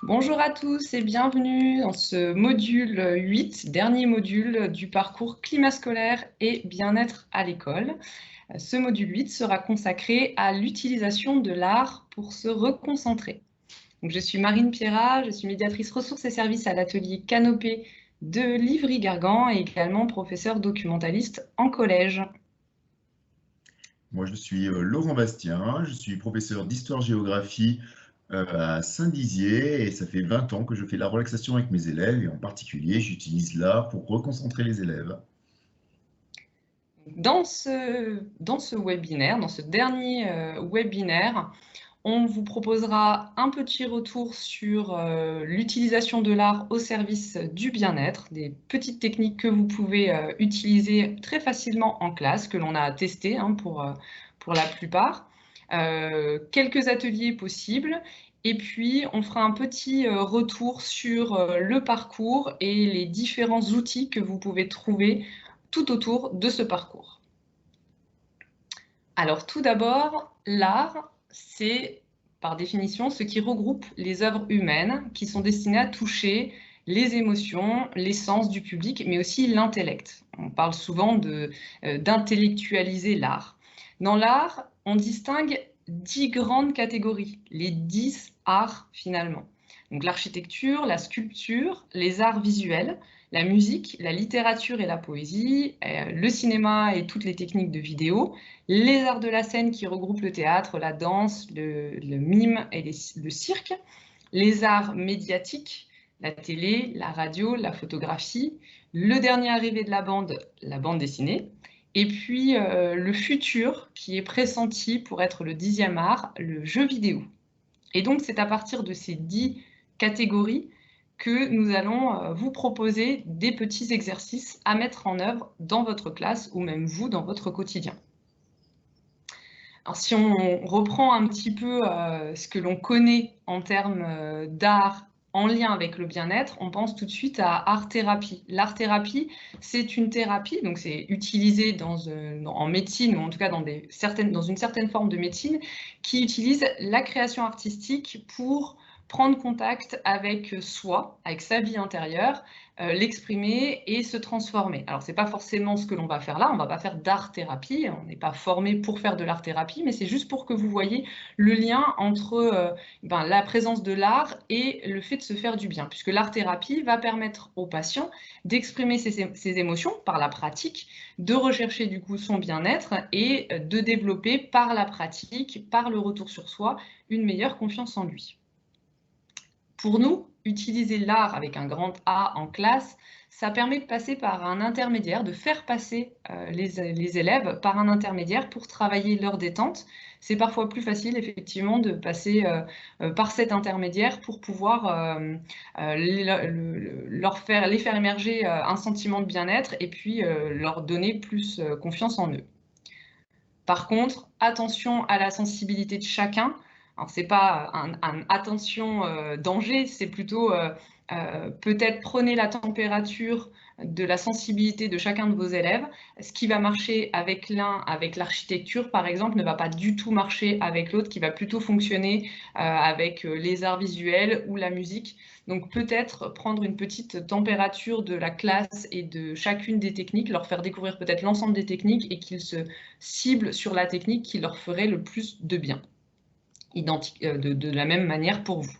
Bonjour à tous et bienvenue dans ce module 8, dernier module du parcours climat scolaire et bien-être à l'école. Ce module 8 sera consacré à l'utilisation de l'art pour se reconcentrer. Donc, je suis Marine Pierrat, je suis médiatrice ressources et services à l'atelier Canopée de Livry-Gargan et également professeure documentaliste en collège. Moi, je suis Laurent Bastien, je suis professeur d'histoire-géographie à Saint-Dizier et ça fait 20 ans que je fais la relaxation avec mes élèves et en particulier, j'utilise l'art pour reconcentrer les élèves. Dans ce webinaire, dans ce dernier webinaire, on vous proposera un petit retour sur l'utilisation de l'art au service du bien-être, des petites techniques que vous pouvez utiliser très facilement en classe, que l'on a testées pour la plupart, quelques ateliers possibles, et puis on fera un petit retour sur le parcours et les différents outils que vous pouvez trouver tout autour de ce parcours. Alors tout d'abord, l'art, c'est par définition ce qui regroupe les œuvres humaines qui sont destinées à toucher les émotions, les sens du public, mais aussi l'intellect. On parle souvent d'intellectualiser l'art. Dans l'art, on distingue 10 grandes catégories, les 10 arts finalement. Donc l'architecture, la sculpture, les arts visuels, la musique, la littérature et la poésie, le cinéma et toutes les techniques de vidéo, les arts de la scène qui regroupent le théâtre, la danse, le mime et le cirque, les arts médiatiques, la télé, la radio, la photographie, le dernier arrivé de la bande dessinée, et puis le futur qui est pressenti pour être le 10e art, le jeu vidéo. Et donc c'est à partir de ces 10 catégories que nous allons vous proposer des petits exercices à mettre en œuvre dans votre classe ou même vous dans votre quotidien. Alors si on reprend un petit peu ce que l'on connaît en termes d'art en lien avec le bien-être, on pense tout de suite à art-thérapie. L'art-thérapie, c'est une thérapie, donc c'est utilisé en médecine, ou en tout cas dans une certaine forme de médecine, qui utilise la création artistique pour prendre contact avec soi, avec sa vie intérieure, l'exprimer et se transformer. Alors, c'est pas forcément ce que l'on va faire là, on va pas faire d'art-thérapie, on n'est pas formé pour faire de l'art-thérapie, mais c'est juste pour que vous voyez le lien entre la présence de l'art et le fait de se faire du bien, puisque l'art-thérapie va permettre au patient d'exprimer ses émotions par la pratique, de rechercher du coup son bien-être et de développer par la pratique, par le retour sur soi, une meilleure confiance en lui. Pour nous, utiliser l'art avec un grand A en classe, ça permet de passer par un intermédiaire, de faire passer les élèves par un intermédiaire pour travailler leur détente. C'est parfois plus facile, effectivement, de passer par cet intermédiaire pour pouvoir les faire émerger un sentiment de bien-être et puis leur donner plus confiance en eux. Par contre, attention à la sensibilité de chacun. Alors, c'est pas un attention danger, c'est plutôt peut-être prenez la température de la sensibilité de chacun de vos élèves. Ce qui va marcher avec l'un, avec l'architecture par exemple, ne va pas du tout marcher avec l'autre, qui va plutôt fonctionner avec les arts visuels ou la musique. Donc peut-être prendre une petite température de la classe et de chacune des techniques, leur faire découvrir peut-être l'ensemble des techniques et qu'ils se ciblent sur la technique qui leur ferait le plus de bien. De la même manière pour vous.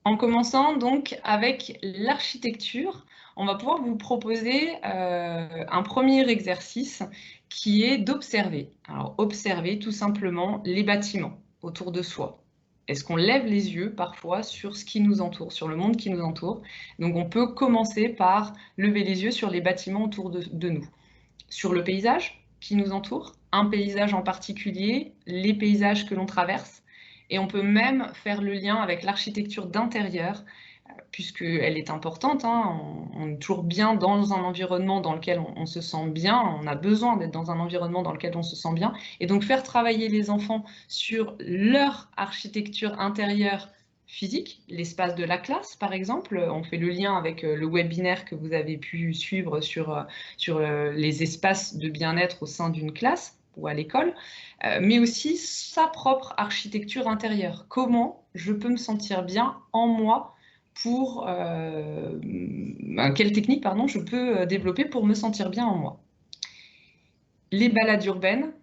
En commençant donc avec l'architecture, on va pouvoir vous proposer un premier exercice qui est d'observer. Alors observer tout simplement les bâtiments autour de soi. Est-ce qu'on lève les yeux parfois sur ce qui nous entoure, sur le monde qui nous entoure? Donc on peut commencer par lever les yeux sur les bâtiments autour de nous. Sur le paysage qui nous entoure, un paysage en particulier, les paysages que l'on traverse, et on peut même faire le lien avec l'architecture d'intérieur, puisqu'elle est importante, hein. On est toujours bien dans un environnement dans lequel on se sent bien, on a besoin d'être dans un environnement dans lequel on se sent bien, et donc faire travailler les enfants sur leur architecture intérieure physique, l'espace de la classe par exemple. On fait le lien avec le webinaire que vous avez pu suivre sur les espaces de bien-être au sein d'une classe. ou à l'école, mais aussi sa propre architecture intérieure. Comment je peux me sentir bien en moi pour... quelle technique, pardon, je peux développer pour me sentir bien en moi. Les balades urbaines,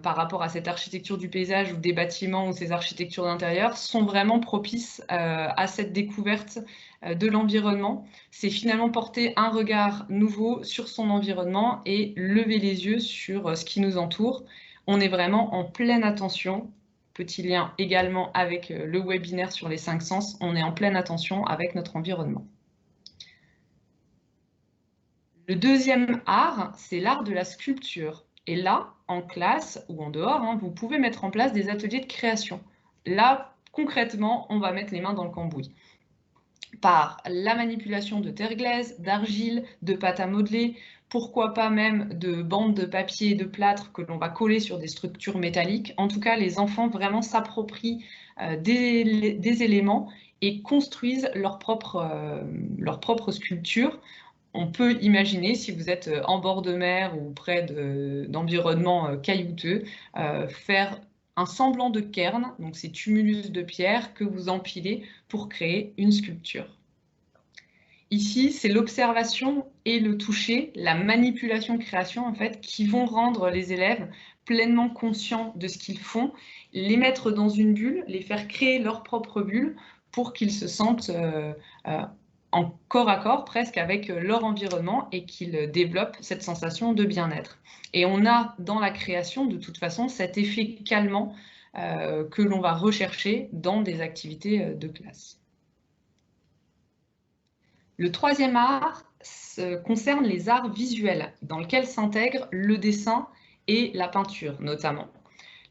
par rapport à cette architecture du paysage ou des bâtiments ou ces architectures d'intérieur, sont vraiment propices à cette découverte de l'environnement. C'est finalement porter un regard nouveau sur son environnement et lever les yeux sur ce qui nous entoure. On est vraiment en pleine attention. Petit lien également avec le webinaire sur les 5 sens. On est en pleine attention avec notre environnement. Le deuxième art, c'est l'art de la sculpture. Et là, en classe ou en dehors, vous pouvez mettre en place des ateliers de création. Là, concrètement, on va mettre les mains dans le cambouis. Par la manipulation de terre glaise, d'argile, de pâte à modeler, pourquoi pas même de bandes de papier et de plâtre que l'on va coller sur des structures métalliques. En tout cas, les enfants vraiment s'approprient des éléments et construisent leur propre sculpture. On peut imaginer, si vous êtes en bord de mer ou près d'environnements caillouteux, faire un semblant de cairn, donc ces tumulus de pierre que vous empilez pour créer une sculpture. Ici, c'est l'observation et le toucher, la manipulation-création en fait, qui vont rendre les élèves pleinement conscients de ce qu'ils font, les mettre dans une bulle, les faire créer leur propre bulle pour qu'ils se sentent en corps à corps presque avec leur environnement et qu'ils développent cette sensation de bien-être. Et on a dans la création de toute façon cet effet calmant que l'on va rechercher dans des activités de classe. Le troisième art concerne les arts visuels dans lesquels s'intègrent le dessin et la peinture notamment.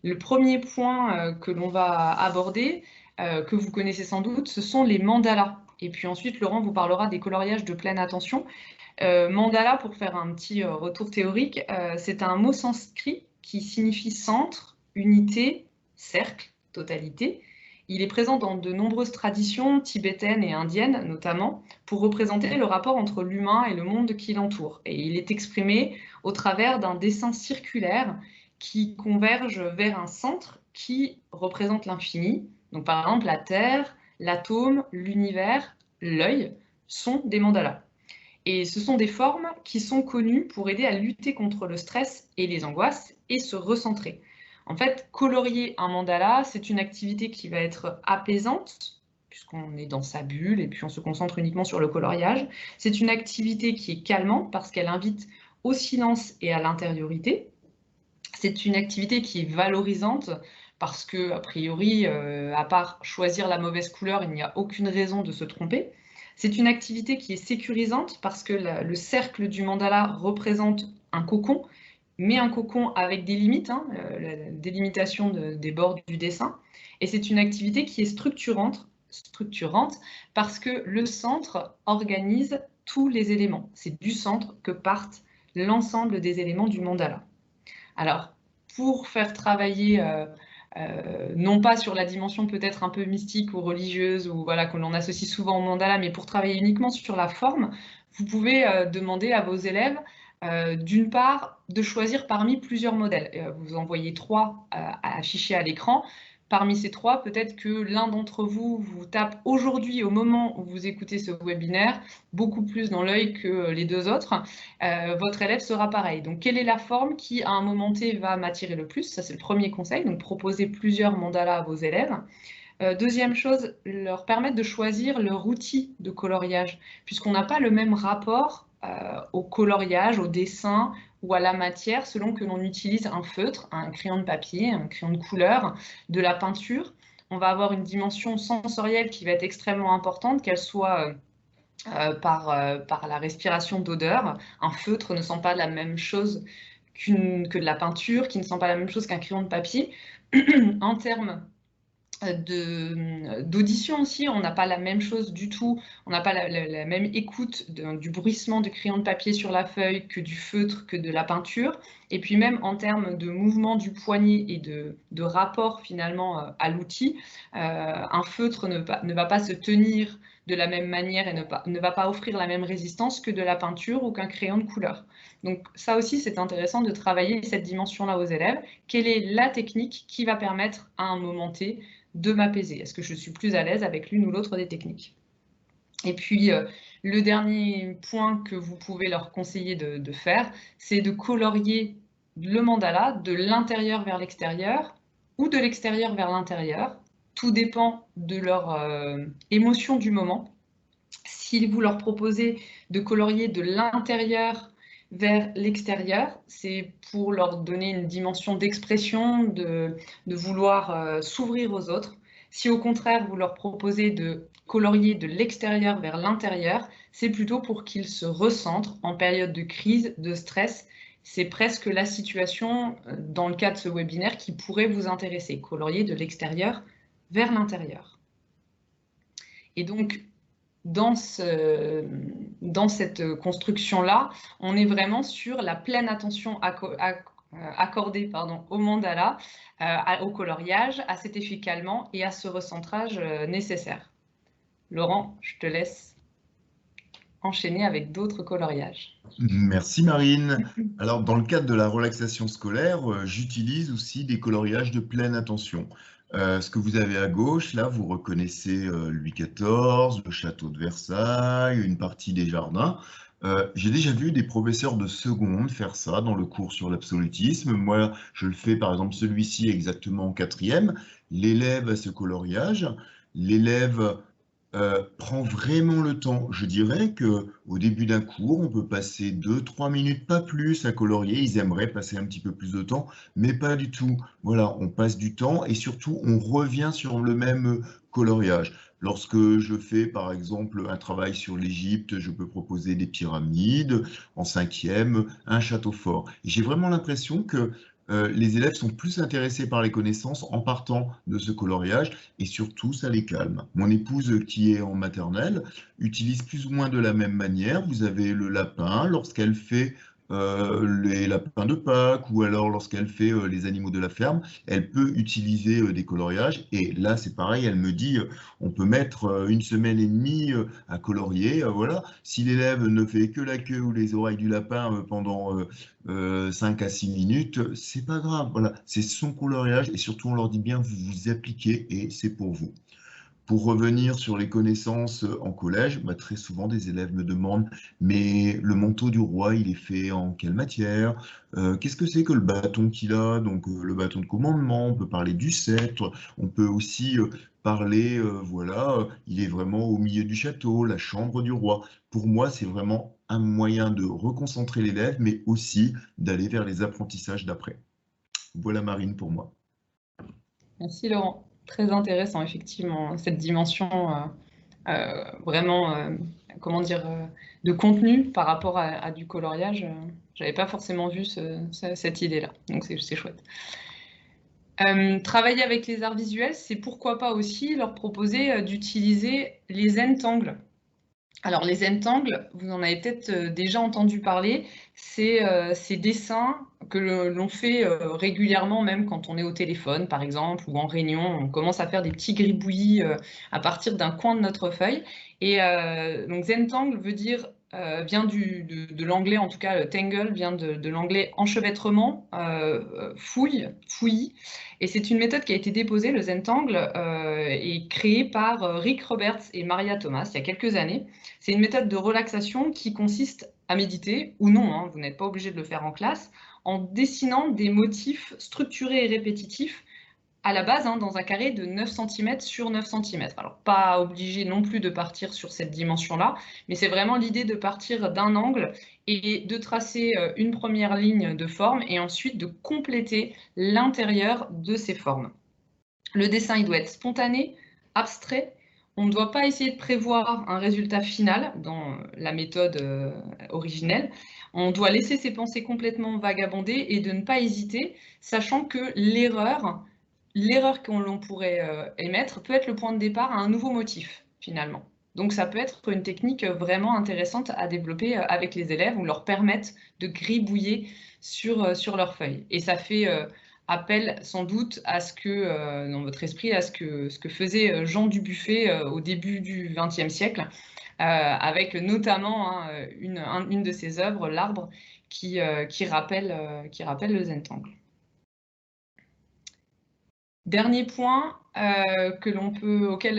Le premier point que l'on va aborder, que vous connaissez sans doute, ce sont les mandalas. Et puis ensuite, Laurent vous parlera des coloriages de pleine attention. Mandala, pour faire un petit retour théorique, c'est un mot sanskrit qui signifie centre, unité, cercle, totalité. Il est présent dans de nombreuses traditions tibétaines et indiennes, notamment, pour représenter le rapport entre l'humain et le monde qui l'entoure. Et il est exprimé au travers d'un dessin circulaire qui converge vers un centre qui représente l'infini. Donc par exemple, la Terre, l'atome, l'univers, l'œil sont des mandalas. Et ce sont des formes qui sont connues pour aider à lutter contre le stress et les angoisses et se recentrer. En fait, colorier un mandala, c'est une activité qui va être apaisante, puisqu'on est dans sa bulle et puis on se concentre uniquement sur le coloriage. C'est une activité qui est calmante parce qu'elle invite au silence et à l'intériorité. C'est une activité qui est valorisante parce que, a priori, à part choisir la mauvaise couleur, il n'y a aucune raison de se tromper. C'est une activité qui est sécurisante parce que le cercle du mandala représente un cocon, mais un cocon avec des limites, la délimitation des bords du dessin. Et c'est une activité qui est structurante parce que le centre organise tous les éléments. C'est du centre que partent l'ensemble des éléments du mandala. Alors, pour faire travailler, non pas sur la dimension peut-être un peu mystique ou religieuse, ou voilà, que l'on associe souvent au mandala, mais pour travailler uniquement sur la forme, vous pouvez demander à vos élèves, d'une part, de choisir parmi plusieurs modèles. Vous en voyez 3 affichés à l'écran. Parmi ces 3, peut-être que l'un d'entre vous vous tape aujourd'hui, au moment où vous écoutez ce webinaire, beaucoup plus dans l'œil que les 2 autres. Votre élève sera pareil. Donc, quelle est la forme qui, à un moment T, va m'attirer le plus? Ça, c'est le premier conseil. Donc, proposer plusieurs mandalas à vos élèves. Deuxième chose, leur permettre de choisir leur outil de coloriage, puisqu'on n'a pas le même rapport au coloriage, au dessin ou à la matière selon que l'on utilise un feutre, un crayon de papier, un crayon de couleur, de la peinture. On va avoir une dimension sensorielle qui va être extrêmement importante, qu'elle soit par la respiration d'odeur. Un feutre ne sent pas la même chose que de la peinture, qui ne sent pas la même chose qu'un crayon de papier. En termes d'audition aussi, on n'a pas la même chose du tout, on n'a pas la même écoute du bruissement du crayon de papier sur la feuille que du feutre, que de la peinture. Et puis même en termes de mouvement du poignet et de rapport finalement à l'outil, un feutre ne va pas se tenir de la même manière et ne va pas offrir la même résistance que de la peinture ou qu'un crayon de couleur. Donc ça aussi, c'est intéressant de travailler cette dimension-là aux élèves. Quelle est la technique qui va permettre à un moment T de m'apaiser? Est-ce que je suis plus à l'aise avec l'une ou l'autre des techniques? Et puis, le dernier point que vous pouvez leur conseiller de faire, c'est de colorier le mandala de l'intérieur vers l'extérieur ou de l'extérieur vers l'intérieur. Tout dépend de leur émotion du moment. Si vous leur proposez de colorier de l'intérieur vers l'extérieur, c'est pour leur donner une dimension d'expression, de vouloir s'ouvrir aux autres. Si au contraire, vous leur proposez de colorier de l'extérieur vers l'intérieur, c'est plutôt pour qu'ils se recentrent en période de crise, de stress. C'est presque la situation, dans le cas de ce webinaire, qui pourrait vous intéresser, colorier de l'extérieur vers l'intérieur. Et donc, dans cette construction-là, on est vraiment sur la pleine attention accordée au mandala, au coloriage, à cet effet calmant et à ce recentrage nécessaire. Laurent, je te laisse enchaîner avec d'autres coloriages. Merci Marine. Alors dans le cadre de la relaxation scolaire, j'utilise aussi des coloriages de pleine attention. Ce que vous avez à gauche, là, vous reconnaissez Louis XIV, le château de Versailles, une partie des jardins. J'ai déjà vu des professeurs de seconde faire ça dans le cours sur l'absolutisme. Moi, je le fais par exemple celui-ci exactement en 4e. L'élève a ce coloriage. L'élève prend vraiment le temps. Je dirais qu'au début d'un cours, on peut passer 2-3 minutes, pas plus, à colorier. Ils aimeraient passer un petit peu plus de temps, mais pas du tout. Voilà, on passe du temps et surtout, on revient sur le même coloriage. Lorsque je fais, par exemple, un travail sur l'Égypte, je peux proposer des pyramides. En 5e, un château fort. J'ai vraiment l'impression que les élèves sont plus intéressés par les connaissances en partant de ce coloriage et surtout, ça les calme. Mon épouse, qui est en maternelle, utilise plus ou moins de la même manière. Vous avez le lapin lorsqu'elle fait les lapins de Pâques ou alors lorsqu'elle fait les animaux de la ferme, elle peut utiliser des coloriages et là c'est pareil, elle me dit on peut mettre 1 semaine et demie à colorier, voilà. Si l'élève ne fait que la queue ou les oreilles du lapin pendant 5 à 6 minutes, c'est pas grave, voilà, c'est son coloriage et surtout on leur dit bien vous vous appliquez et c'est pour vous. Pour revenir sur les connaissances en collège, très souvent des élèves me demandent mais le manteau du roi, il est fait en quelle matière? Qu'est-ce que c'est que le bâton qu'il a? Donc le bâton de commandement, on peut parler du sceptre, on peut aussi parler, voilà, il est vraiment au milieu du château, la chambre du roi. Pour moi, c'est vraiment un moyen de reconcentrer l'élève, mais aussi d'aller vers les apprentissages d'après. Voilà Marine pour moi. Merci Laurent. Très intéressant, effectivement, cette dimension vraiment, comment dire, de contenu par rapport à du coloriage. J'avais pas forcément vu cette idée-là, donc c'est chouette. Travailler avec les arts visuels, c'est pourquoi pas aussi leur proposer d'utiliser les Zentangle. Alors les Zentangle, vous en avez peut-être déjà entendu parler, c'est ces dessins que l'on fait régulièrement, même quand on est au téléphone par exemple, ou en réunion, on commence à faire des petits gribouillis à partir d'un coin de notre feuille. Et donc Zentangle veut dire, vient de l'anglais, en tout cas tangle vient de l'anglais enchevêtrement, fouillis. Et c'est une méthode qui a été déposée, le Zentangle, et créée par Rick Roberts et Maria Thomas il y a quelques années. C'est une méthode de relaxation qui consiste à méditer, ou non, hein, vous n'êtes pas obligé de le faire en classe, en dessinant des motifs structurés et répétitifs à la base, hein, dans un carré de 9 cm sur 9 cm. Alors, pas obligé non plus de partir sur cette dimension-là, mais c'est vraiment l'idée de partir d'un angle et de tracer une première ligne de forme et ensuite de compléter l'intérieur de ces formes. Le dessin, il doit être spontané, abstrait. On ne doit pas essayer de prévoir un résultat final dans la méthode originelle. On doit laisser ses pensées complètement vagabonder et de ne pas hésiter, sachant que l'erreur que l'on pourrait émettre peut être le point de départ à un nouveau motif, finalement. Donc ça peut être une technique vraiment intéressante à développer avec les élèves ou leur permettre de gribouiller sur leur feuille. Et ça fait appelle sans doute à ce que, dans votre esprit, à ce que faisait Jean Dubuffet au début du XXe siècle, avec notamment hein, une de ses œuvres, L'Arbre, qui rappelle le Zentangle. Dernier point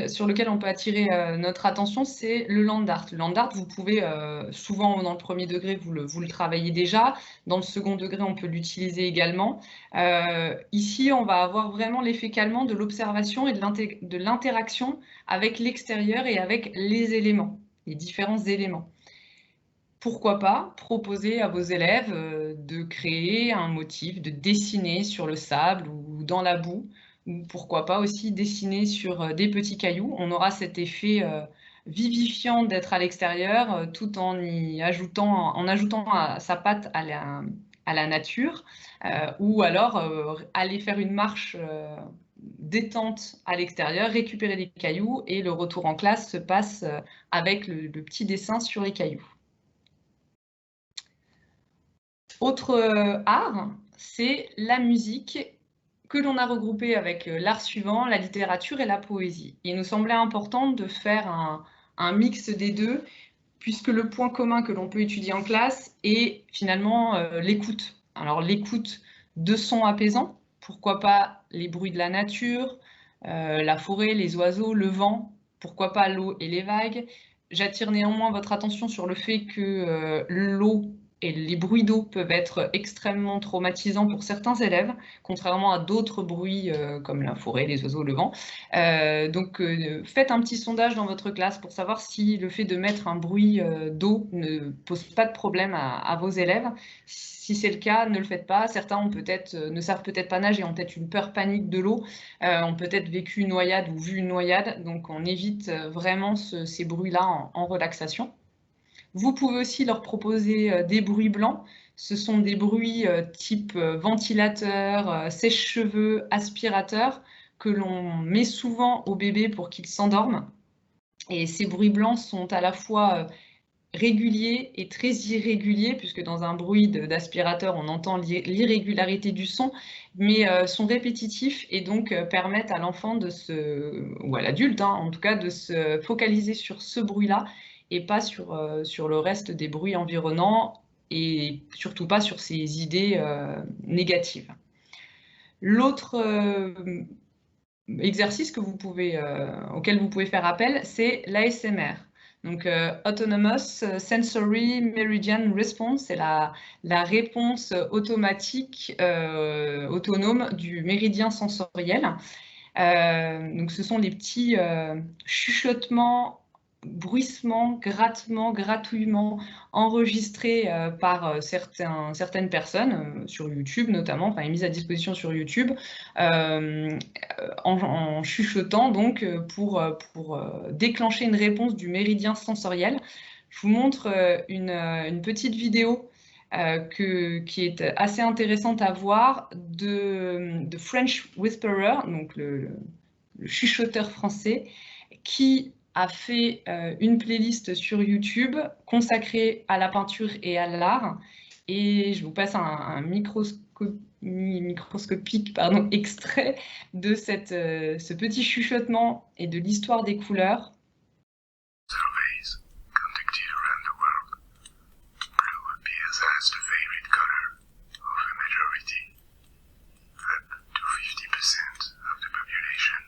sur lequel on peut attirer notre attention, c'est le land art. Le land art, vous pouvez, souvent dans le premier degré, vous le travaillez déjà. Dans le second degré, on peut l'utiliser également. Ici, on va avoir vraiment l'effet calmant de l'observation et de l'interaction avec l'extérieur et avec les éléments, les différents éléments. Pourquoi pas proposer à vos élèves de créer un motif, de dessiner sur le sable ou dans la boue, ou pourquoi pas aussi dessiner sur des petits cailloux. On aura cet effet vivifiant d'être à l'extérieur tout en ajoutant sa patte à la nature, ou alors aller faire une marche détente à l'extérieur, récupérer des cailloux et le retour en classe se passe avec le petit dessin sur les cailloux. Autre art, c'est la musique que l'on a regroupée avec l'art suivant, la littérature et la poésie. Il nous semblait important de faire un mix des deux, puisque le point commun que l'on peut étudier en classe est finalement l'écoute. Alors l'écoute de sons apaisants, pourquoi pas les bruits de la nature, la forêt, les oiseaux, le vent, pourquoi pas l'eau et les vagues. J'attire néanmoins votre attention sur le fait que l'eau et les bruits d'eau peuvent être extrêmement traumatisants pour certains élèves, contrairement à d'autres bruits comme la forêt, les oiseaux, le vent. Donc faites un petit sondage dans votre classe pour savoir si le fait de mettre un bruit d'eau ne pose pas de problème à vos élèves. Si c'est le cas, ne le faites pas. Certains ne savent peut-être pas nager, ont peut-être une peur panique de l'eau, ont peut-être vécu une noyade ou vu une noyade. Donc on évite vraiment ces bruits-là en relaxation. Vous pouvez aussi leur proposer des bruits blancs. Ce sont des bruits type ventilateur, sèche-cheveux, aspirateur, que l'on met souvent au bébé pour qu'il s'endorme. Et ces bruits blancs sont à la fois réguliers et très irréguliers, puisque dans un bruit d'aspirateur, on entend l'irrégularité du son, mais sont répétitifs et donc permettent à l'enfant ou à l'adulte, hein, en tout cas, de se focaliser sur ce bruit-là et pas sur le reste des bruits environnants et surtout pas sur ces idées négatives. L'autre exercice auquel vous pouvez faire appel, c'est l'ASMR. Donc, Autonomous Sensory Meridian Response, c'est la réponse automatique autonome du méridien sensoriel. Donc, ce sont les petits chuchotements, bruissements, grattements, gratouillements enregistrés par certaines personnes sur YouTube notamment, enfin mis à disposition sur YouTube, en chuchotant donc pour déclencher une réponse du méridien sensoriel. Je vous montre une petite vidéo qui est assez intéressante à voir de French Whisperer, donc le chuchoteur français, qui a fait une playlist sur YouTube consacrée à la peinture et à l'art. Et je vous passe un microscopique extrait de ce petit chuchotement et de l'histoire des couleurs. Surveys conducted around the world, blue appears as the favorite color of a majority, up to 50% of the population,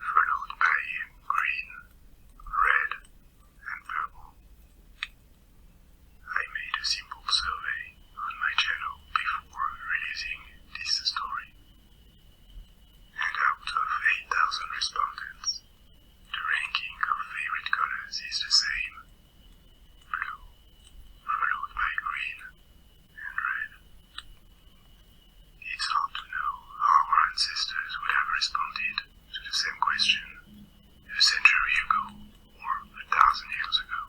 followed by green, red, and purple. I made a simple survey on my channel before releasing this story, and out of 8,000 respondents, the ranking of favorite colors is the same: blue, followed by green and red. It's hard to know how our ancestors would have responded to the same question a century ago or 1,000 years ago.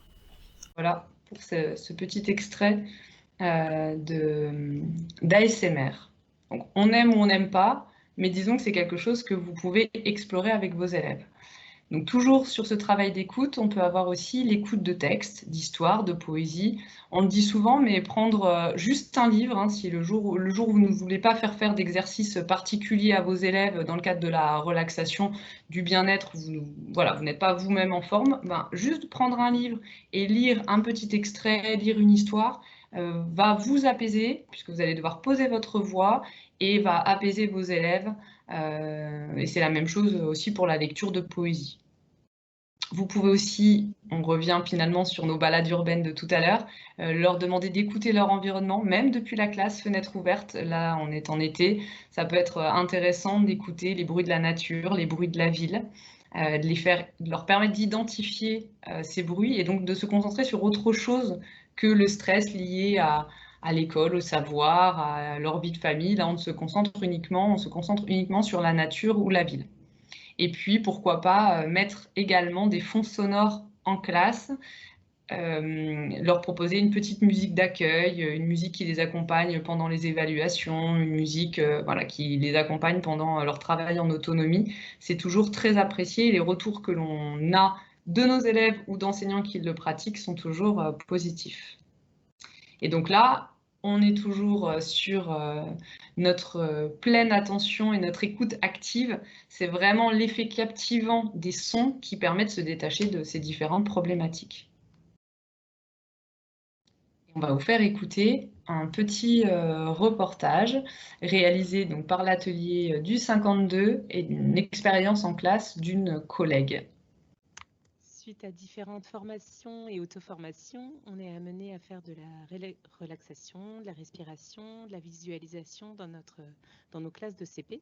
Voilà pour ce petit extrait d'ASMR. Donc, on aime ou on n'aime pas, mais disons que c'est quelque chose que vous pouvez explorer avec vos élèves. Donc toujours sur ce travail d'écoute, on peut avoir aussi l'écoute de textes, d'histoire, de poésie. On le dit souvent, mais prendre juste un livre, hein, si le jour où vous ne voulez pas faire d'exercices particuliers à vos élèves dans le cadre de la relaxation, du bien-être, voilà, vous n'êtes pas vous-même en forme, ben, juste prendre un livre et lire un petit extrait, lire une histoire, va vous apaiser, puisque vous allez devoir poser votre voix, et va apaiser vos élèves. Et c'est la même chose aussi pour la lecture de poésie. Vous pouvez aussi, on revient finalement sur nos balades urbaines de tout à l'heure, leur demander d'écouter leur environnement, même depuis la classe, fenêtre ouverte. Là, on est en été, ça peut être intéressant d'écouter les bruits de la nature, les bruits de la ville, de leur permettre d'identifier ces bruits et donc de se concentrer sur autre chose que le stress lié à l'école, au savoir, à leur vie de famille. Là, on se concentre uniquement sur la nature ou la ville. Et puis, pourquoi pas mettre également des fonds sonores en classe, leur proposer une petite musique d'accueil, une musique qui les accompagne pendant les évaluations, une musique voilà, qui les accompagne pendant leur travail en autonomie. C'est toujours très apprécié. Les retours que l'on a de nos élèves ou d'enseignants qui le pratiquent sont toujours positifs. Et donc là, on est toujours sur notre pleine attention et notre écoute active. C'est vraiment l'effet captivant des sons qui permet de se détacher de ces différentes problématiques. On va vous faire écouter un petit reportage réalisé donc, par l'atelier du 52 et une expérience en classe d'une collègue. Suite à différentes formations et auto-formations, on est amené à faire de la relaxation, de la respiration, de la visualisation dans nos classes de CP.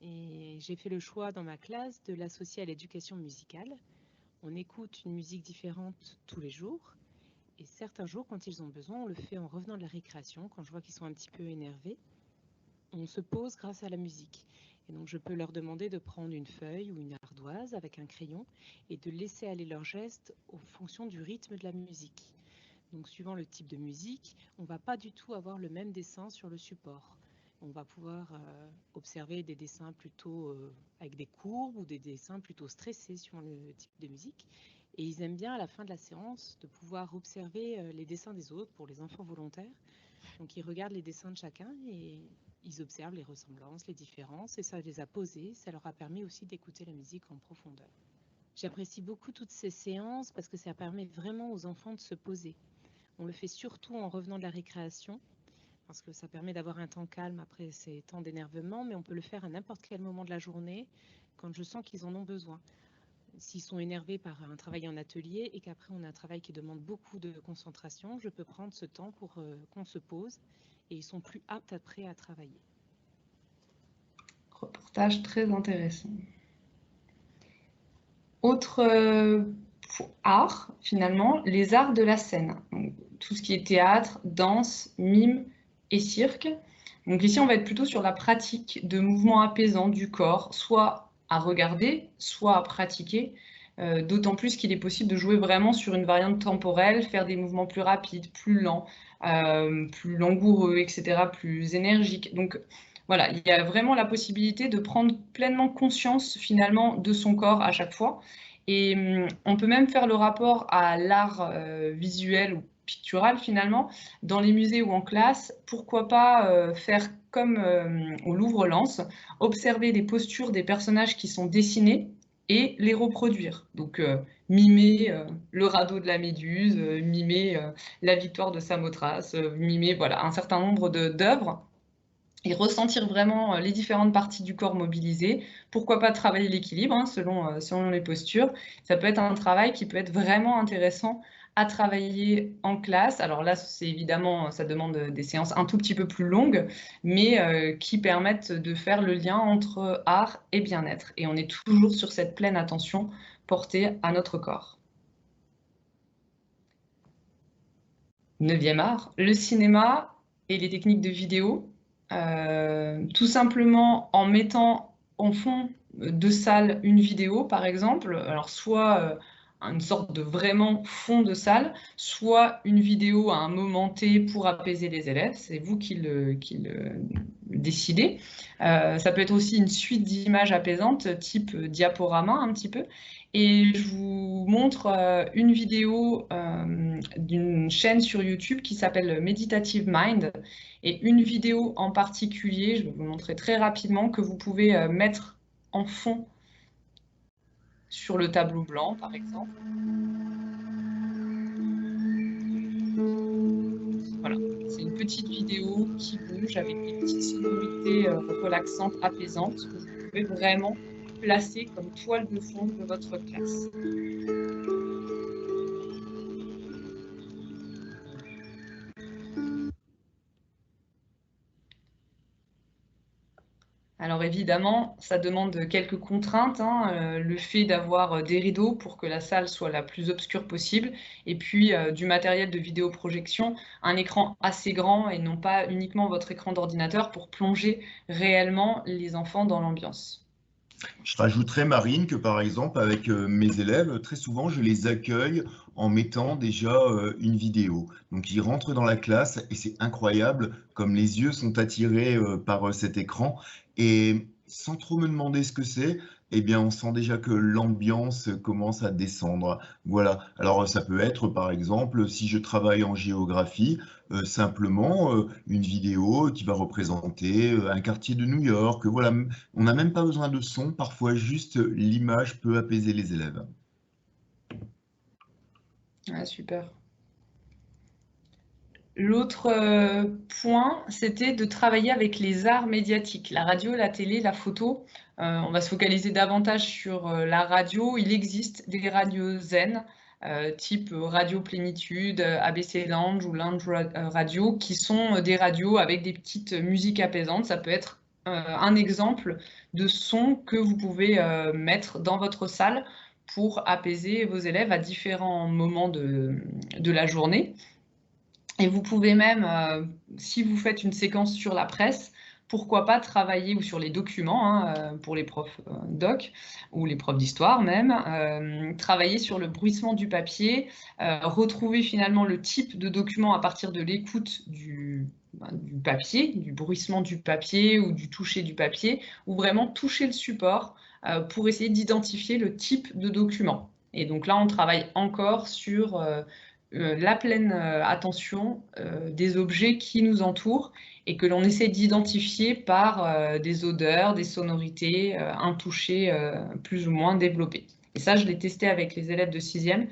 Et j'ai fait le choix dans ma classe de l'associer à l'éducation musicale. On écoute une musique différente tous les jours. Et certains jours, quand ils ont besoin, on le fait en revenant de la récréation. Quand je vois qu'ils sont un petit peu énervés, on se pose grâce à la musique. Et donc, je peux leur demander de prendre une feuille ou une ardoise avec un crayon et de laisser aller leurs gestes en fonction du rythme de la musique. Donc, suivant le type de musique, on ne va pas du tout avoir le même dessin sur le support. On va pouvoir observer des dessins plutôt avec des courbes ou des dessins plutôt stressés suivant le type de musique. Et ils aiment bien à la fin de la séance de pouvoir observer les dessins des autres pour les enfants volontaires. Donc, ils regardent les dessins de chacun et ils observent les ressemblances, les différences, et ça les a posés. Ça leur a permis aussi d'écouter la musique en profondeur. J'apprécie beaucoup toutes ces séances parce que ça permet vraiment aux enfants de se poser. On le fait surtout en revenant de la récréation, parce que ça permet d'avoir un temps calme après ces temps d'énervement, mais on peut le faire à n'importe quel moment de la journée, quand je sens qu'ils en ont besoin. S'ils sont énervés par un travail en atelier et qu'après on a un travail qui demande beaucoup de concentration, je peux prendre ce temps pour qu'on se pose et ils sont plus aptes après à travailler. Reportage très intéressant. Autre art, finalement, les arts de la scène. Donc, tout ce qui est théâtre, danse, mime et cirque. Donc ici, on va être plutôt sur la pratique de mouvements apaisants du corps, soit à regarder, soit à pratiquer, d'autant plus qu'il est possible de jouer vraiment sur une variante temporelle, faire des mouvements plus rapides, plus lents, plus langoureux, etc., plus énergiques. Donc voilà, il y a vraiment la possibilité de prendre pleinement conscience finalement de son corps à chaque fois. Et on peut même faire le rapport à l'art visuel ou pictural finalement, dans les musées ou en classe. Pourquoi pas faire comme au Louvre-Lens, observer les postures des personnages qui sont dessinés et les reproduire. Donc mimer le radeau de la Méduse, mimer la victoire de Samothrace, mimer voilà, un certain nombre d'œuvres et ressentir vraiment les différentes parties du corps mobilisées. Pourquoi pas travailler l'équilibre hein, selon les postures. Ça peut être un travail qui peut être vraiment intéressant à travailler en classe. Alors là, c'est évidemment, ça demande des séances un tout petit peu plus longues, mais qui permettent de faire le lien entre art et bien-être. Et on est toujours sur cette pleine attention portée à notre corps. 9e art, le cinéma et les techniques de vidéo. Tout simplement en mettant en fond de salle une vidéo, par exemple, alors soit une sorte de vraiment fond de salle, soit une vidéo à un moment T pour apaiser les élèves, c'est vous qui le décider. Ça peut être aussi une suite d'images apaisantes, type diaporama un petit peu. Et je vous montre une vidéo d'une chaîne sur YouTube qui s'appelle Meditative Mind. Et une vidéo en particulier, je vais vous montrer très rapidement, que vous pouvez mettre en fond sur le tableau blanc, par exemple. Voilà, c'est une petite vidéo qui bouge avec des petites sonorités relaxantes, apaisantes, que vous pouvez vraiment placer comme toile de fond de votre classe. Alors évidemment, ça demande quelques contraintes, le fait d'avoir des rideaux pour que la salle soit la plus obscure possible, et puis du matériel de vidéoprojection, un écran assez grand et non pas uniquement votre écran d'ordinateur pour plonger réellement les enfants dans l'ambiance. Je rajouterais, Marine, que par exemple, avec mes élèves, très souvent, je les accueille en mettant déjà une vidéo. Donc, ils rentrent dans la classe et c'est incroyable comme les yeux sont attirés par cet écran. Et sans trop me demander ce que c'est, eh bien, on sent déjà que l'ambiance commence à descendre. Voilà. Alors, ça peut être, par exemple, si je travaille en géographie, simplement une vidéo qui va représenter un quartier de New York. Voilà, on n'a même pas besoin de son, parfois juste l'image peut apaiser les élèves. Ah, super. L'autre point, c'était de travailler avec les arts médiatiques, la radio, la télé, la photo. On va se focaliser davantage sur la radio. Il existe des radios zen, type Radio Plénitude, ABC Lounge ou Lounge Radio, qui sont des radios avec des petites musiques apaisantes. Ça peut être un exemple de son que vous pouvez mettre dans votre salle pour apaiser vos élèves à différents moments de la journée. Et vous pouvez même, si vous faites une séquence sur la presse, pourquoi pas travailler, ou sur les documents, pour les profs doc, ou les profs d'histoire même, travailler sur le bruissement du papier, retrouver finalement le type de document à partir de l'écoute du papier, du bruissement du papier ou du toucher du papier, ou vraiment toucher le support pour essayer d'identifier le type de document. Et donc là, on travaille encore sur la pleine attention des objets qui nous entourent et que l'on essaie d'identifier par des odeurs, des sonorités, un toucher plus ou moins développé. Et ça, je l'ai testé avec les élèves de 6e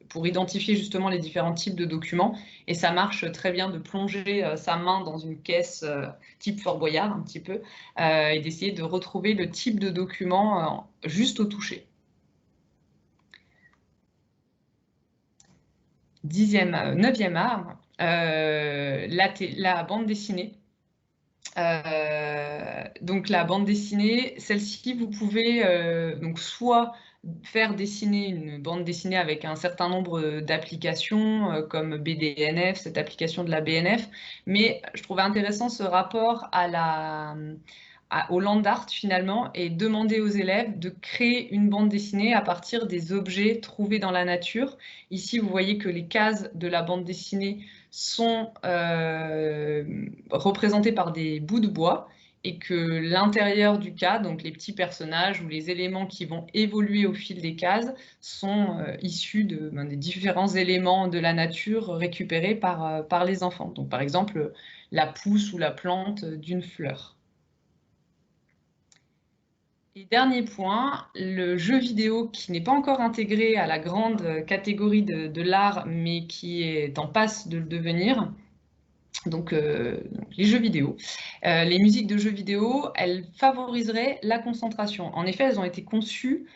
pour identifier justement les différents types de documents. Et ça marche très bien de plonger sa main dans une caisse type Fort Boyard un petit peu et d'essayer de retrouver le type de document juste au toucher. 9e art, la bande dessinée. Donc la bande dessinée, celle-ci, vous pouvez donc soit faire dessiner une bande dessinée avec un certain nombre d'applications comme BDNF, cette application de la BNF, mais je trouvais intéressant ce rapport au land art finalement, et demander aux élèves de créer une bande dessinée à partir des objets trouvés dans la nature. Ici, vous voyez que les cases de la bande dessinée sont représentées par des bouts de bois et que l'intérieur du cadre, donc les petits personnages ou les éléments qui vont évoluer au fil des cases, sont issus des différents éléments de la nature récupérés par les enfants. Donc par exemple, la pousse ou la plante d'une fleur. Et dernier point, le jeu vidéo qui n'est pas encore intégré à la grande catégorie de l'art, mais qui est en passe de le devenir. Donc les jeux vidéo. Les musiques de jeux vidéo, elles favoriseraient la concentration. En effet, elles ont été conçues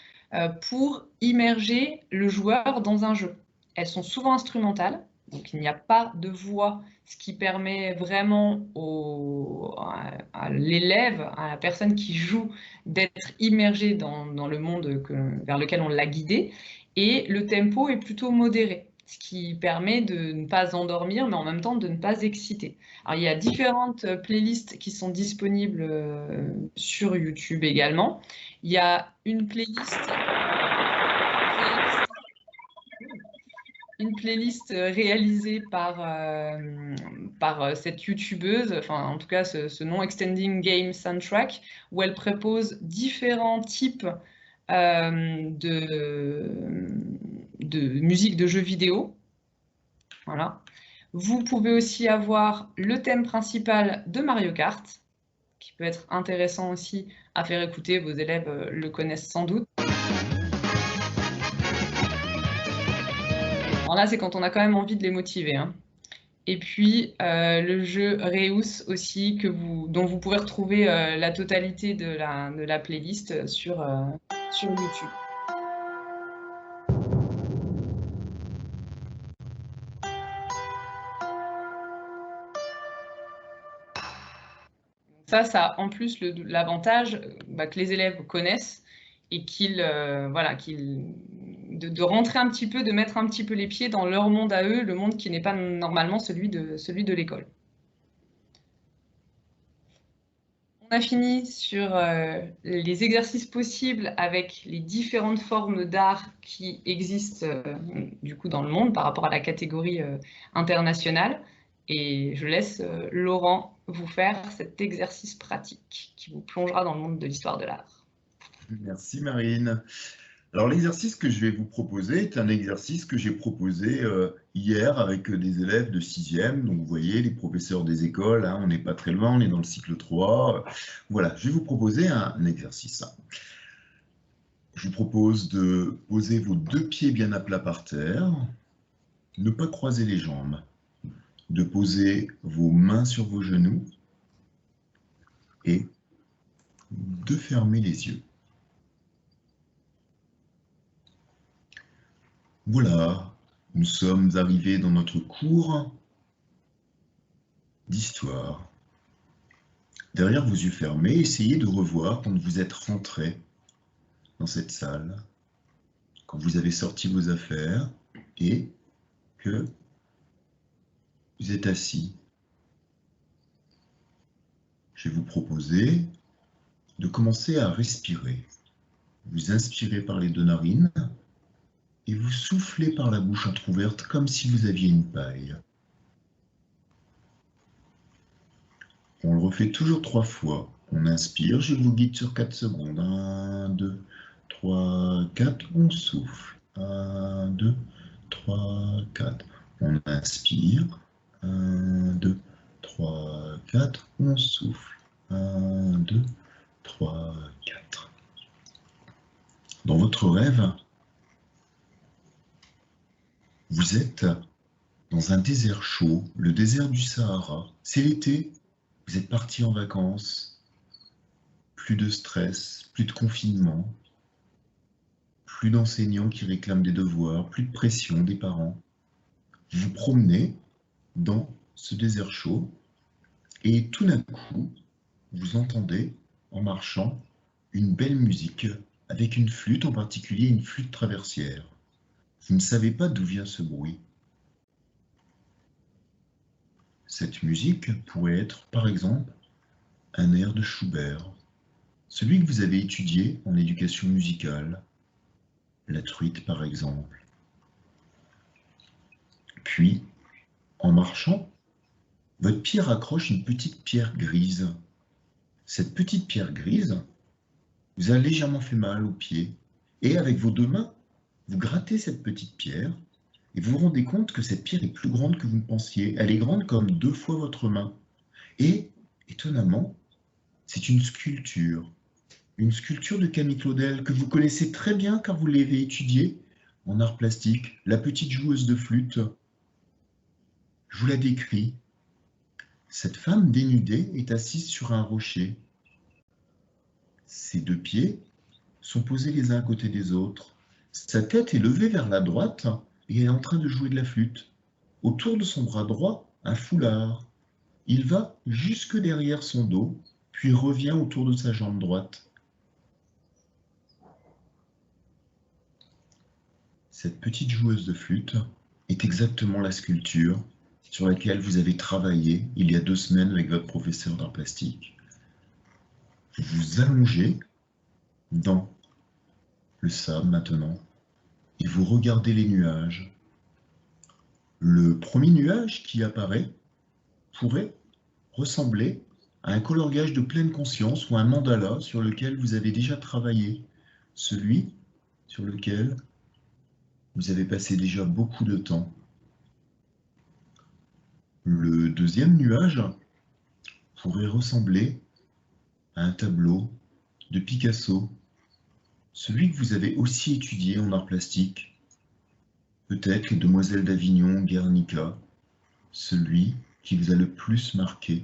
pour immerger le joueur dans un jeu. Elles sont souvent instrumentales, donc il n'y a pas de voix, ce qui permet vraiment à l'élève, à la personne qui joue, d'être immergé dans le monde vers lequel on l'a guidé. Et le tempo est plutôt modéré, ce qui permet de ne pas endormir, mais en même temps de ne pas exciter. Alors, il y a différentes playlists qui sont disponibles sur YouTube également. Il y a une playlist une playlist réalisée par cette youtubeuse, enfin en tout cas ce nom Extending Game Soundtrack, où elle propose différents types de musique de jeux vidéo. Voilà. Vous pouvez aussi avoir le thème principal de Mario Kart, qui peut être intéressant aussi à faire écouter, vos élèves le connaissent sans doute. Alors là, c'est quand on a quand même envie de les motiver, hein. Et puis le jeu Reus aussi, dont vous pouvez retrouver la totalité de la playlist sur YouTube. Ça a en plus l'avantage que les élèves connaissent et de rentrer un petit peu, de mettre un petit peu les pieds dans leur monde à eux, le monde qui n'est pas normalement celui de l'école. On a fini sur les exercices possibles avec les différentes formes d'art qui existent du coup dans le monde par rapport à la catégorie internationale. Et je laisse Laurent vous faire cet exercice pratique qui vous plongera dans le monde de l'histoire de l'art. Merci Marine. Alors l'exercice que je vais vous proposer est un exercice que j'ai proposé hier avec des élèves de 6e. Donc vous voyez, les professeurs des écoles, hein, on n'est pas très loin, on est dans le cycle 3. Voilà, je vais vous proposer un exercice. Je vous propose de poser vos 2 pieds bien à plat par terre, ne pas croiser les jambes, de poser vos mains sur vos genoux et de fermer les yeux. Voilà, nous sommes arrivés dans notre cours d'histoire. Derrière vos yeux fermés, essayez de revoir quand vous êtes rentré dans cette salle, quand vous avez sorti vos affaires et que vous êtes assis. Je vais vous proposer de commencer à respirer. Vous inspirez par les 2 narines et vous soufflez par la bouche entrouverte comme si vous aviez une paille. On le refait toujours 3 fois. On inspire, je vous guide sur 4 secondes. 1, 2, 3, 4, on souffle. 1, 2, 3, 4. On inspire. 1, 2, 3, 4, on souffle. 1, 2, 3, 4. Dans votre rêve, vous êtes dans un désert chaud, le désert du Sahara. C'est l'été, vous êtes parti en vacances, plus de stress, plus de confinement, plus d'enseignants qui réclament des devoirs, plus de pression des parents. Vous vous promenez dans ce désert chaud et tout d'un coup, vous entendez en marchant une belle musique avec une flûte, en particulier une flûte traversière. Vous ne savez pas d'où vient ce bruit. Cette musique pourrait être, par exemple, un air de Schubert, celui que vous avez étudié en éducation musicale, la truite par exemple. Puis, en marchant, votre pied raccroche une petite pierre grise. Cette petite pierre grise vous a légèrement fait mal au pied, et avec vos 2 mains, vous grattez cette petite pierre et vous vous rendez compte que cette pierre est plus grande que vous ne pensiez. Elle est grande comme 2 fois votre main. Et, étonnamment, c'est une sculpture de Camille Claudel que vous connaissez très bien car vous l'avez étudiée en art plastique, la petite joueuse de flûte. Je vous la décris. Cette femme dénudée est assise sur un rocher. Ses 2 pieds sont posés les uns à côté des autres. Sa tête est levée vers la droite et elle est en train de jouer de la flûte. Autour de son bras droit, un foulard. Il va jusque derrière son dos, puis revient autour de sa jambe droite. Cette petite joueuse de flûte est exactement la sculpture sur laquelle vous avez travaillé il y a 2 semaines avec votre professeur d'art plastique. Vous vous allongez dans le sable maintenant et vous regardez les nuages. Le premier nuage qui apparaît pourrait ressembler à un coloriage de pleine conscience ou un mandala sur lequel vous avez déjà travaillé, celui sur lequel vous avez passé déjà beaucoup de temps. Le deuxième nuage pourrait ressembler à un tableau de Picasso, celui que vous avez aussi étudié en art plastique, peut-être les Demoiselles d'Avignon, Guernica, celui qui vous a le plus marqué.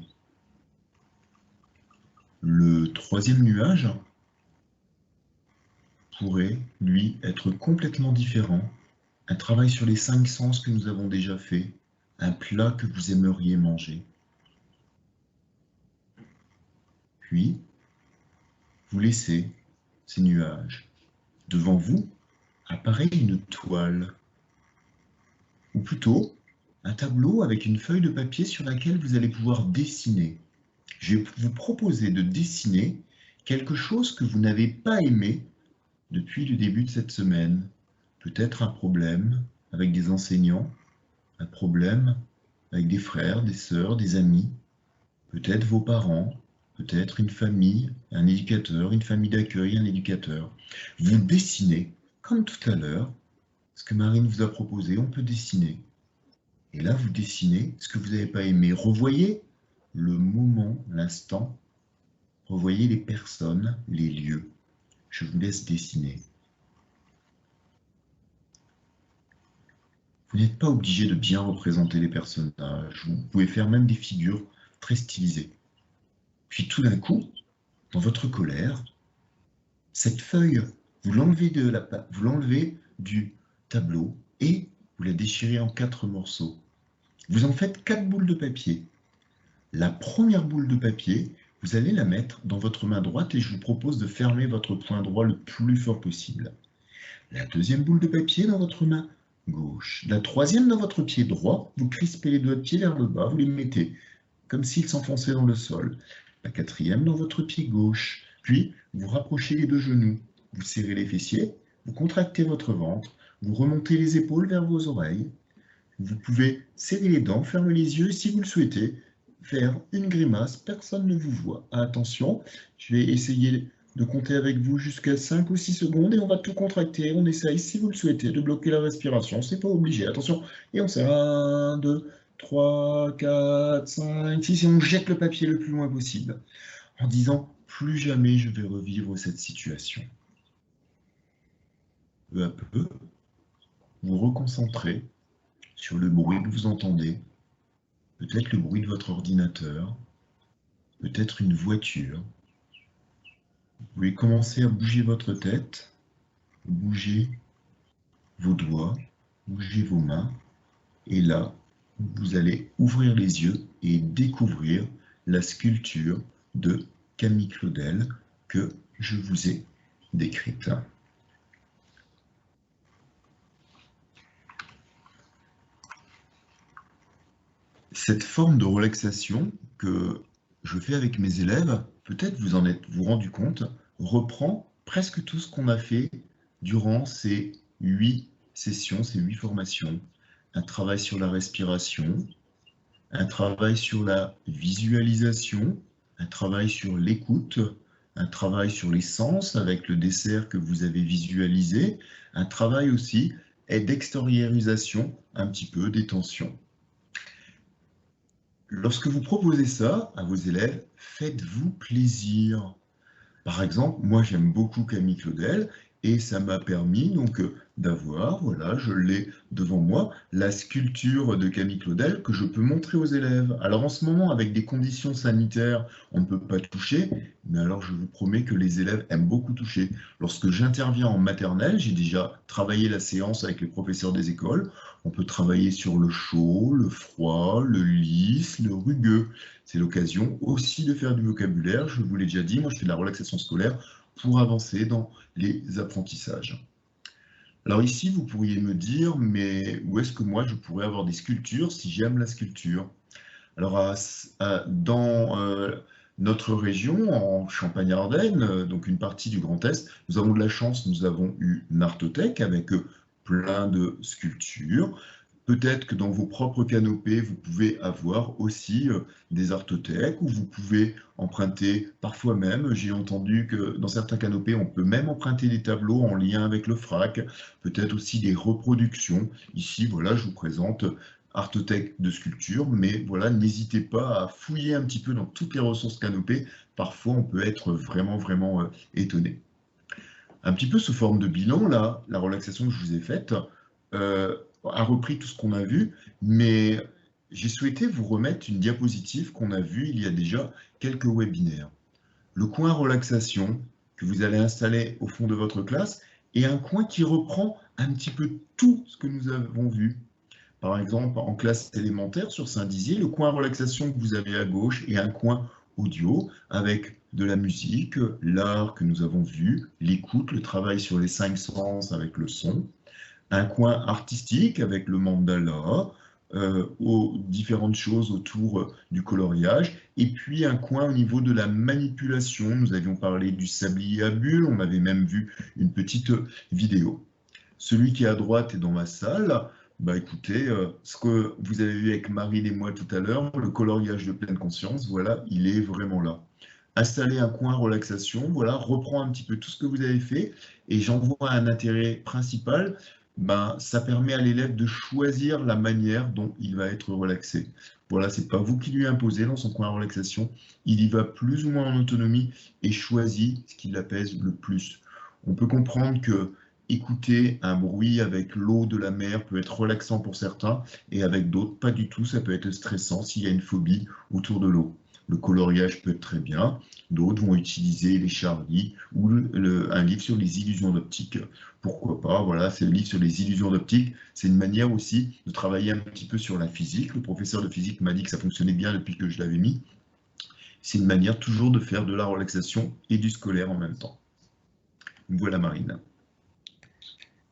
Le troisième nuage pourrait, lui, être complètement différent, un travail sur les 5 sens que nous avons déjà fait, un plat que vous aimeriez manger. Puis, vous laissez ces nuages. Devant vous apparaît une toile, ou plutôt un tableau avec une feuille de papier sur laquelle vous allez pouvoir dessiner. Je vais vous proposer de dessiner quelque chose que vous n'avez pas aimé depuis le début de cette semaine. Peut-être un problème avec des enseignants, un problème avec des frères, des sœurs, des amis, peut-être vos parents, peut-être une famille, un éducateur, une famille d'accueil, un éducateur. Vous dessinez, comme tout à l'heure, ce que Marine vous a proposé, on peut dessiner. Et là, vous dessinez ce que vous n'avez pas aimé. Revoyez le moment, l'instant. Revoyez les personnes, les lieux. Je vous laisse dessiner. Vous n'êtes pas obligé de bien représenter les personnages. Vous pouvez faire même des figures très stylisées. Puis tout d'un coup, dans votre colère, cette feuille, vous l'enlevez du tableau et vous la déchirez en 4 morceaux. Vous en faites 4 boules de papier. La première boule de papier, vous allez la mettre dans votre main droite et je vous propose de fermer votre poing droit le plus fort possible. La deuxième boule de papier dans votre main gauche. La troisième dans votre pied droit, vous crispez les doigts de pied vers le bas, vous les mettez comme s'ils s'enfonçaient dans le sol. La quatrième dans votre pied gauche. Puis, vous rapprochez les 2 genoux. Vous serrez les fessiers, vous contractez votre ventre, vous remontez les épaules vers vos oreilles. Vous pouvez serrer les dents, fermer les yeux et si vous le souhaitez, faire une grimace, personne ne vous voit. Attention, je vais essayer de compter avec vous jusqu'à 5 ou 6 secondes et on va tout contracter. On essaye, si vous le souhaitez, de bloquer la respiration. C'est pas obligé. Attention, et on serre 1, 2, 3, 4, 5, 6 et on jette le papier le plus loin possible en disant « plus jamais je vais revivre cette situation ». Peu à peu, vous reconcentrez sur le bruit que vous entendez, peut-être le bruit de votre ordinateur, peut-être une voiture. Vous pouvez commencer à bouger votre tête, bouger vos doigts, bouger vos mains, et là, vous allez ouvrir les yeux et découvrir la sculpture de Camille Claudel que je vous ai décrite. Cette forme de relaxation que je fais avec mes élèves, peut-être vous en êtes-vous rendu compte, reprend presque tout ce qu'on a fait durant ces 8 sessions, ces 8 formations. Un travail sur la respiration, un travail sur la visualisation, un travail sur l'écoute, un travail sur les sens avec le dessert que vous avez visualisé, un travail aussi d'extériorisation, un petit peu des tensions. Lorsque vous proposez ça à vos élèves, faites-vous plaisir. Par exemple, moi j'aime beaucoup Camille Claudel et ça m'a permis donc d'avoir, voilà, je l'ai devant moi, la sculpture de Camille Claudel que je peux montrer aux élèves. Alors en ce moment, avec des conditions sanitaires, on ne peut pas toucher, mais alors je vous promets que les élèves aiment beaucoup toucher. Lorsque j'interviens en maternelle, j'ai déjà travaillé la séance avec les professeurs des écoles, on peut travailler sur le chaud, le froid, le lisse, le rugueux. C'est l'occasion aussi de faire du vocabulaire, je vous l'ai déjà dit, moi je fais de la relaxation scolaire pour avancer dans les apprentissages. Alors ici, vous pourriez me dire, mais où est-ce que moi je pourrais avoir des sculptures si j'aime la sculpture? Alors dans notre région, en Champagne-Ardenne, donc une partie du Grand Est, nous avons de la chance, nous avons eu une artothèque avec plein de sculptures. Peut-être que dans vos propres canopées, vous pouvez avoir aussi des artothèques, ou vous pouvez emprunter, parfois même, j'ai entendu que dans certains canopées, on peut même emprunter des tableaux en lien avec le FRAC, peut-être aussi des reproductions. Ici, voilà, je vous présente artothèque de sculpture, mais voilà, n'hésitez pas à fouiller un petit peu dans toutes les ressources canopées. Parfois, on peut être vraiment étonné. Un petit peu sous forme de bilan, là, la relaxation que je vous ai faite a repris tout ce qu'on a vu, mais j'ai souhaité vous remettre une diapositive qu'on a vue il y a déjà quelques webinaires. Le coin relaxation que vous allez installer au fond de votre classe et un coin qui reprend un petit peu tout ce que nous avons vu. Par exemple, en classe élémentaire sur Saint-Dizier, le coin relaxation que vous avez à gauche et un coin audio avec de la musique, l'art que nous avons vu, l'écoute, le travail sur les 5 sens avec le son, un coin artistique avec le mandala, aux différentes choses autour du coloriage, et puis un coin au niveau de la manipulation. Nous avions parlé du sablier à bulles, on avait même vu une petite vidéo. Celui qui est à droite est dans ma salle. Bah écoutez, ce que vous avez vu avec Marine et moi tout à l'heure, le coloriage de pleine conscience, voilà, il est vraiment là. Installer un coin relaxation, voilà, reprend un petit peu tout ce que vous avez fait, et j'en vois un intérêt principal, ben, ça permet à l'élève de choisir la manière dont il va être relaxé. Voilà, c'est pas vous qui lui imposez dans son coin relaxation, il y va plus ou moins en autonomie et choisit ce qui l'apaise le plus. On peut comprendre que écouter un bruit avec l'eau de la mer peut être relaxant pour certains, et avec d'autres, pas du tout, ça peut être stressant s'il y a une phobie autour de l'eau. Le coloriage peut être très bien, d'autres vont utiliser les Charlie ou un livre sur les illusions d'optique. Pourquoi pas, voilà, c'est le livre sur les illusions d'optique. C'est une manière aussi de travailler un petit peu sur la physique. Le professeur de physique m'a dit que ça fonctionnait bien depuis que je l'avais mis. C'est une manière toujours de faire de la relaxation et du scolaire en même temps. Voilà Marine.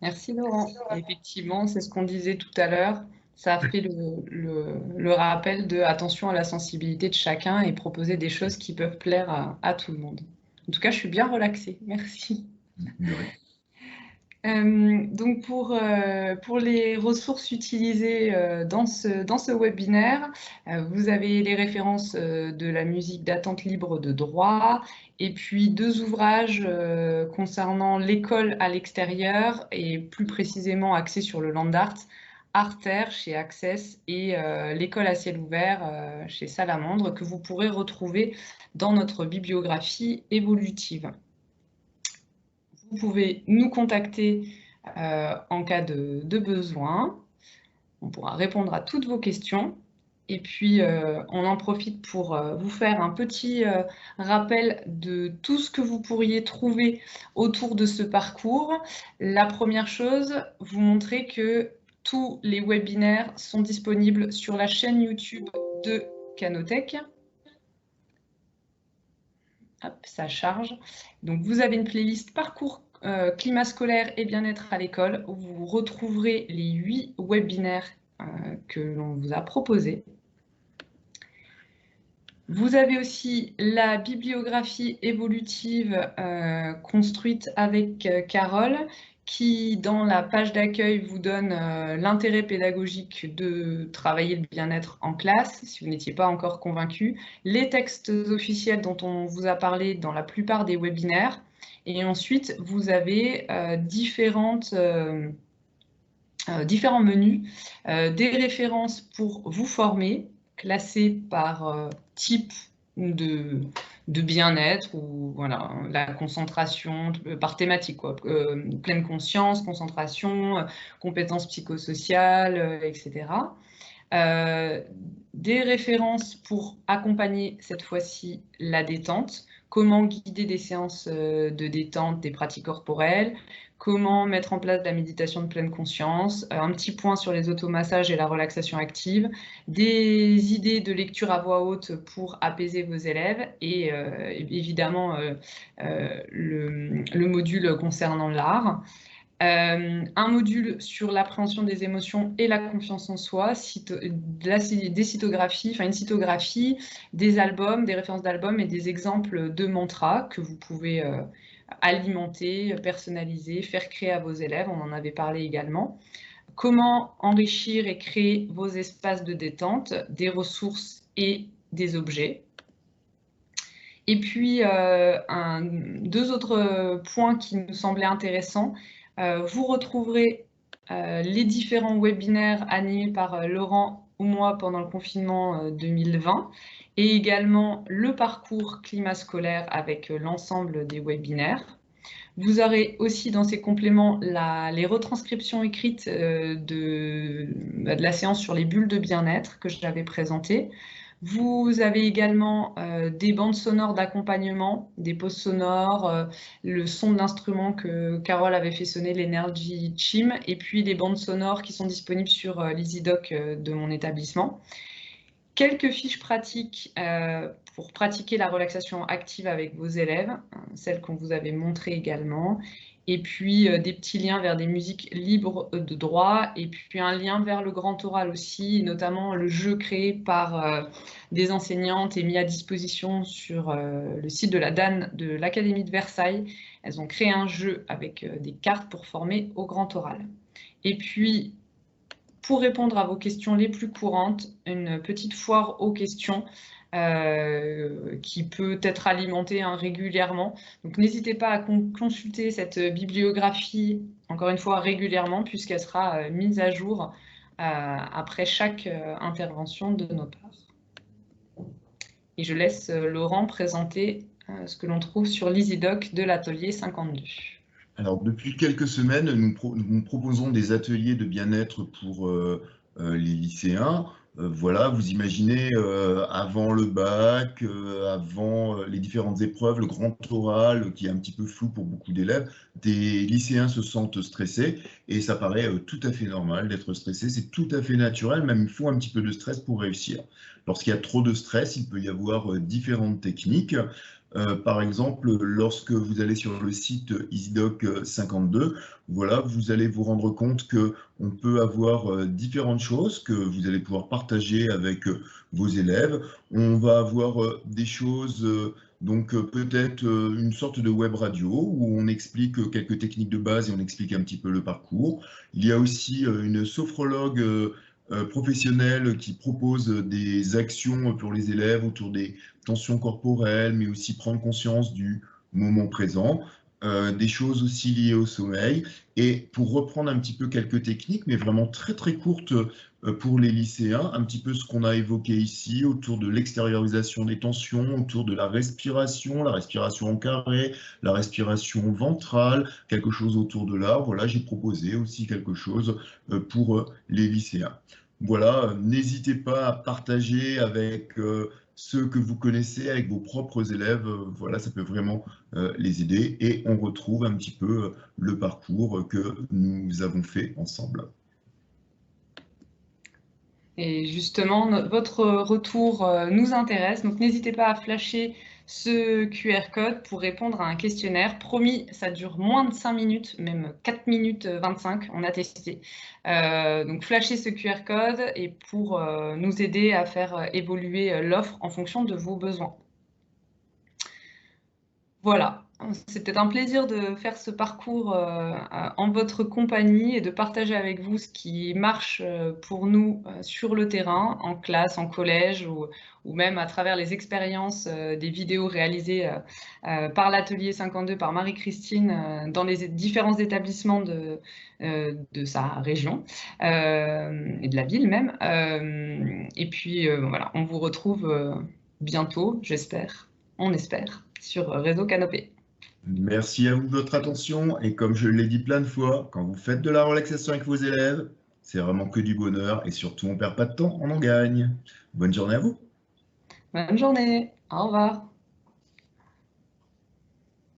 Merci Laurent. Effectivement, c'est ce qu'on disait tout à l'heure. Ça a fait le rappel de attention à la sensibilité de chacun et proposer des choses qui peuvent plaire à tout le monde. En tout cas, je suis bien relaxée. Merci. Donc pour les ressources utilisées dans ce webinaire, vous avez les références de la musique d'attente libre de droit, et puis 2 ouvrages concernant l'école à l'extérieur et plus précisément axés sur le land art, Arter chez Access et l'école à ciel ouvert chez Salamandre, que vous pourrez retrouver dans notre bibliographie évolutive. Vous pouvez nous contacter en cas de besoin. On pourra répondre à toutes vos questions. Et puis, on en profite pour vous faire un petit rappel de tout ce que vous pourriez trouver autour de ce parcours. La première chose, vous montrer que tous les webinaires sont disponibles sur la chaîne YouTube de Canotech. Hop, ça charge. Donc, vous avez une playlist parcours climat scolaire et bien-être à l'école où vous retrouverez les 8 webinaires que l'on vous a proposés. Vous avez aussi la bibliographie évolutive construite avec Carole, qui, dans la page d'accueil, vous donne l'intérêt pédagogique de travailler le bien-être en classe, si vous n'étiez pas encore convaincu, les textes officiels dont on vous a parlé dans la plupart des webinaires, et ensuite, vous avez différents menus, des références pour vous former, classées par type de bien-être, ou voilà, la concentration par thématique, quoi, pleine conscience, concentration, compétences psychosociales, etc. Des références pour accompagner cette fois-ci la détente, comment guider des séances de détente, des pratiques corporelles, comment mettre en place de la méditation de pleine conscience, un petit point sur les automassages et la relaxation active, des idées de lecture à voix haute pour apaiser vos élèves, et évidemment le module concernant l'art. Un module sur l'appréhension des émotions et la confiance en soi, des cytographies, enfin une cytographie, des albums, des références d'albums et des exemples de mantras que vous pouvez alimenter, personnaliser, faire créer à vos élèves, on en avait parlé également. comment enrichir et créer vos espaces de détente, des ressources et des objets. Et puis, deux autres points qui nous semblaient intéressants. Vous retrouverez les différents webinaires animés par Laurent ou moi pendant le confinement 2020 et également le parcours climat scolaire avec l'ensemble des webinaires. Vous aurez aussi dans ces compléments les retranscriptions écrites de la séance sur les bulles de bien-être que j'avais présentée. Vous avez également des bandes sonores d'accompagnement, des pauses sonores, le son de l'instrument que Carole avait fait sonner, l'Energy Chime, et puis des bandes sonores qui sont disponibles sur l'EasyDoc de mon établissement. Quelques fiches pratiques pour pratiquer la relaxation active avec vos élèves, celles qu'on vous avait montrées également, et puis des petits liens vers des musiques libres de droit, et puis un lien vers le grand oral aussi, notamment le jeu créé par des enseignantes et mis à disposition sur le site de la DAN de l'Académie de Versailles. Elles ont créé un jeu avec des cartes pour former au grand oral. Et puis, pour répondre à vos questions les plus courantes, une petite foire aux questions qui peut être alimentée régulièrement. Donc n'hésitez pas à consulter cette bibliographie, encore une fois, régulièrement, puisqu'elle sera mise à jour après chaque intervention de nos parts. Et je laisse Laurent présenter ce que l'on trouve sur l'EasyDoc de l'atelier 52. Alors, depuis quelques semaines, nous proposons des ateliers de bien-être pour les lycéens. Voilà, vous imaginez, avant le bac, avant les différentes épreuves, le grand oral qui est un petit peu flou pour beaucoup d'élèves, des lycéens se sentent stressés et ça paraît tout à fait normal d'être stressé, c'est tout à fait naturel, même il faut un petit peu de stress pour réussir. Lorsqu'il y a trop de stress, il peut y avoir différentes techniques. Par exemple, lorsque vous allez sur le site EasyDoc 52, voilà, vous allez vous rendre compte qu'on peut avoir différentes choses que vous allez pouvoir partager avec vos élèves. On va avoir des choses, donc peut-être une sorte de web radio où on explique quelques techniques de base et on explique un petit peu le parcours. Il y a aussi une sophrologue professionnelle qui propose des actions pour les élèves autour des tensions corporelles, mais aussi prendre conscience du moment présent, des choses aussi liées au sommeil. Et pour reprendre un petit peu quelques techniques, mais vraiment très très courtes pour les lycéens, un petit peu ce qu'on a évoqué ici autour de l'extériorisation des tensions, autour de la respiration en carré, la respiration ventrale, quelque chose autour de là. Voilà, j'ai proposé aussi quelque chose pour les lycéens. Voilà, n'hésitez pas à partager avec ceux que vous connaissez, avec vos propres élèves. Voilà, ça peut vraiment les aider. Et on retrouve un petit peu le parcours que nous avons fait ensemble. Et justement, votre retour nous intéresse, donc n'hésitez pas à flasher ce QR code pour répondre à un questionnaire. Promis, ça dure moins de 5 minutes, même 4 minutes 25, on a testé. Donc flashez ce QR code et pour nous aider à faire évoluer l'offre en fonction de vos besoins. Voilà, c'était un plaisir de faire ce parcours en votre compagnie et de partager avec vous ce qui marche pour nous sur le terrain, en classe, en collège ou même à travers les expériences des vidéos réalisées par l'atelier 52 par Marie-Christine dans les différents établissements de sa région et de la ville même. Et puis voilà, on vous retrouve bientôt, j'espère, on espère, sur Réseau Canopé. Merci à vous de votre attention et comme je l'ai dit plein de fois, quand vous faites de la relaxation avec vos élèves, c'est vraiment que du bonheur et surtout on ne perd pas de temps, on en gagne. Bonne journée à vous. Bonne journée, au revoir.